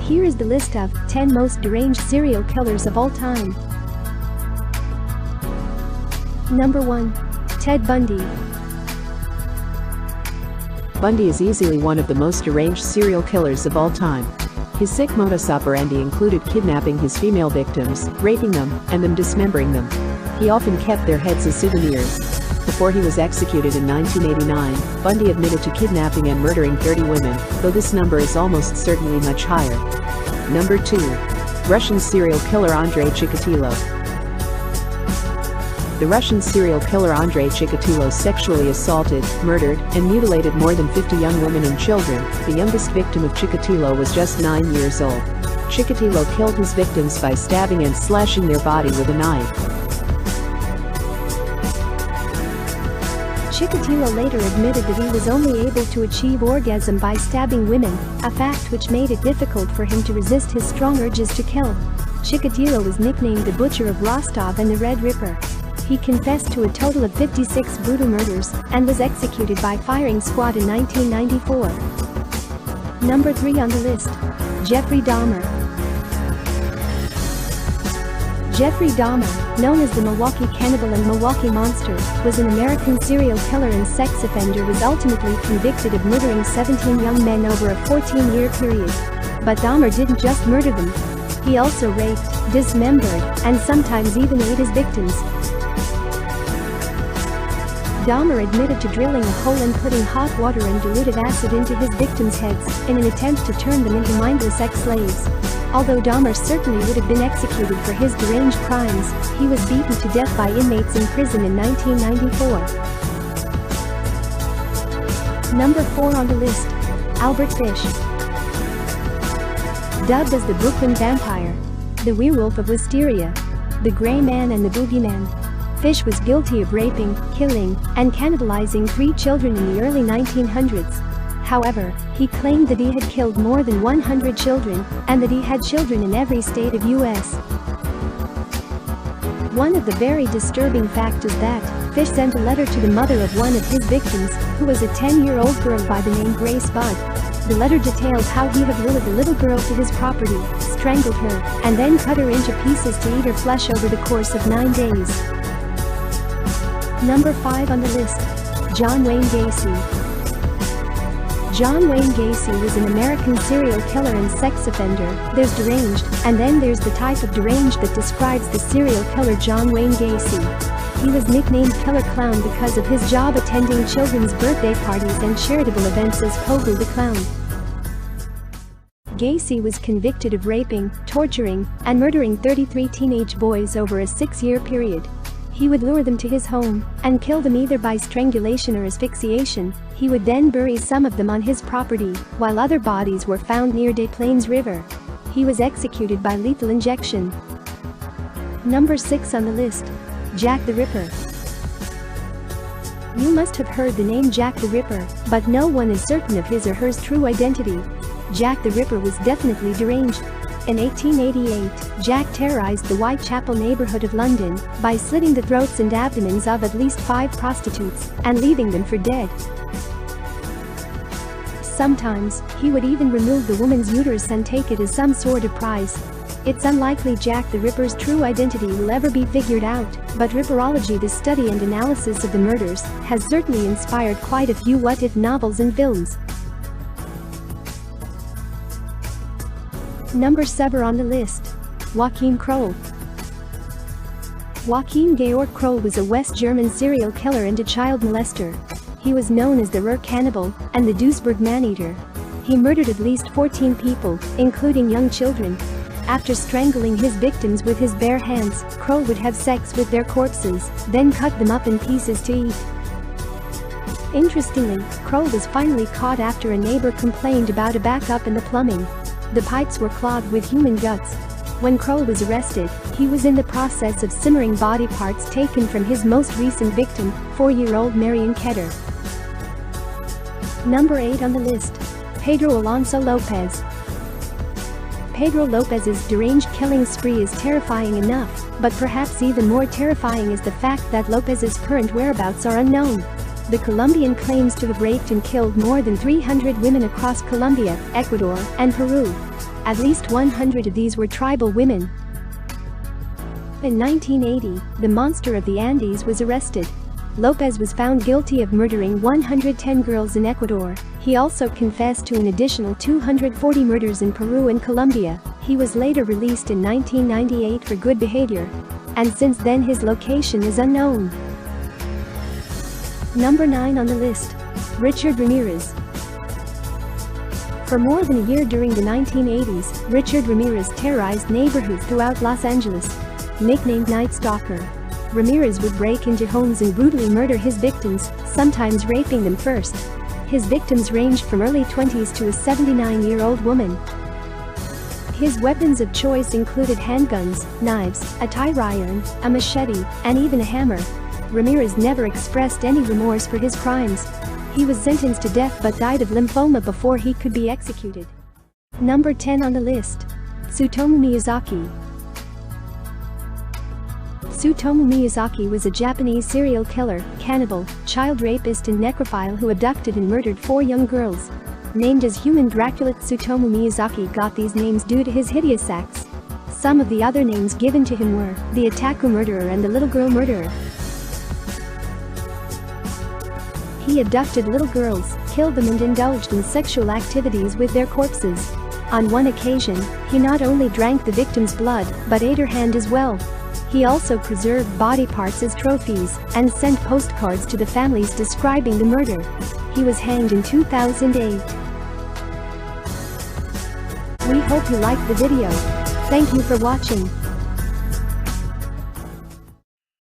Here is the list of 10 most deranged serial killers of all time. Number 1. Ted Bundy. Bundy is easily one of the most deranged serial killers of all time. His sick modus operandi included kidnapping his female victims, raping them, and then dismembering them. He often kept their heads as souvenirs. Before he was executed in 1989, Bundy admitted to kidnapping and murdering 30 women, though this number is almost certainly much higher. Number 2. Russian serial killer Andrei Chikatilo. The Russian serial killer Andrei Chikatilo sexually assaulted, murdered, and mutilated more than 50 young women and children. The youngest victim of Chikatilo was just 9 years old. Chikatilo killed his victims by stabbing and slashing their body with a knife. Chikatilo later admitted that he was only able to achieve orgasm by stabbing women, a fact which made it difficult for him to resist his strong urges to kill. Chikatilo was nicknamed the Butcher of Rostov and the Red Ripper. He confessed to a total of 56 brutal murders and was executed by firing squad in 1994. Number 3 on the list. Jeffrey Dahmer. Jeffrey Dahmer, known as the Milwaukee Cannibal and Milwaukee Monster, was an American serial killer and sex offender, was ultimately convicted of murdering 17 young men over a 14-year period. But Dahmer didn't just murder them. He also raped, dismembered, and sometimes even ate his victims. Dahmer admitted to drilling a hole and putting hot water and diluted acid into his victims' heads in an attempt to turn them into mindless ex-slaves. Although Dahmer certainly would have been executed for his deranged crimes, he was beaten to death by inmates in prison in 1994. Number 4 on the list. Albert Fish. Dubbed as the Brooklyn Vampire, the Werewolf of Wisteria, the Gray Man and the Boogeyman, Fish was guilty of raping, killing, and cannibalizing 3 children in the early 1900s. However, he claimed that he had killed more than 100 children and that he had children in every state of US. One of the very disturbing facts is that Fish sent a letter to the mother of one of his victims, who was a 10-year-old girl by the name Grace Budd. The letter detailed how he had lured the little girl to his property, strangled her, and then cut her into pieces to eat her flesh over the course of 9 days. Number 5 on the list. John Wayne Gacy. John Wayne Gacy was an American serial killer and sex offender. There's deranged, and then there's the type of deranged that describes the serial killer John Wayne Gacy. He was nicknamed Killer Clown because of his job attending children's birthday parties and charitable events as Pogo the Clown. Gacy was convicted of raping, torturing, and murdering 33 teenage boys over a 6-year period. He would lure them to his home and kill them either by strangulation or asphyxiation. He would then bury some of them on his property, while other bodies were found near Des Plaines River. He was executed by lethal injection. Number 6 on the list. Jack the Ripper. You must have heard the name Jack the Ripper, but no one is certain of his or her true identity. Jack the Ripper was definitely deranged. In 1888, Jack terrorized the Whitechapel neighborhood of London by slitting the throats and abdomens of at least 5 prostitutes and leaving them for dead. Sometimes, he would even remove the woman's uterus and take it as some sort of prize. It's unlikely Jack the Ripper's true identity will ever be figured out, but Ripperology, the study and analysis of the murders, has certainly inspired quite a few what-if novels and films. Number 7 on the list. Joachim Kroll. Joachim Georg Kroll was a West German serial killer and a child molester. He was known as the Ruhr Cannibal and the Duisburg Man-Eater. He murdered at least 14 people, including young children. After strangling his victims with his bare hands, Kroll would have sex with their corpses, then cut them up in pieces to eat. Interestingly, Kroll was finally caught after a neighbor complained about a backup in the plumbing. The pipes were clogged with human guts. When Kroll was arrested, he was in the process of simmering body parts taken from his most recent victim, 4-year-old Marion Ketter. Number 8 on the list. Pedro Alonso Lopez. Pedro Lopez's deranged killing spree is terrifying enough, but perhaps even more terrifying is the fact that Lopez's current whereabouts are unknown. The Colombian claims to have raped and killed more than 300 women across Colombia, Ecuador, and Peru. At least 100 of these were tribal women. In 1980, the monster of the Andes was arrested. Lopez was found guilty of murdering 110 girls in Ecuador. He also confessed to an additional 240 murders in Peru and Colombia. He was later released in 1998 for good behavior. And since then his location is unknown. Number 9 on the list. Richard Ramirez. For more than a year during the 1980s, Richard Ramirez terrorized neighborhoods throughout Los Angeles. Nicknamed Night Stalker, Ramirez would break into homes and brutally murder his victims, sometimes raping them first. His victims ranged from early 20s to a 79-year-old woman. His weapons of choice included handguns, knives, a tire iron, a machete, and even a hammer. Ramirez never expressed any remorse for his crimes. He was sentenced to death but died of lymphoma before he could be executed. Number 10 on the list. Tsutomu Miyazaki. Tsutomu Miyazaki was a Japanese serial killer, cannibal, child rapist and necrophile who abducted and murdered 4 young girls. Named as human Dracula, Tsutomu Miyazaki got these names due to his hideous acts. Some of the other names given to him were the Otaku Murderer and the Little Girl Murderer. He abducted little girls, killed them and indulged in sexual activities with their corpses. On one occasion, he not only drank the victim's blood, but ate her hand as well. He also preserved body parts as trophies and sent postcards to the families describing the murder. He was hanged in 2008. We hope you liked the video. Thank you for watching.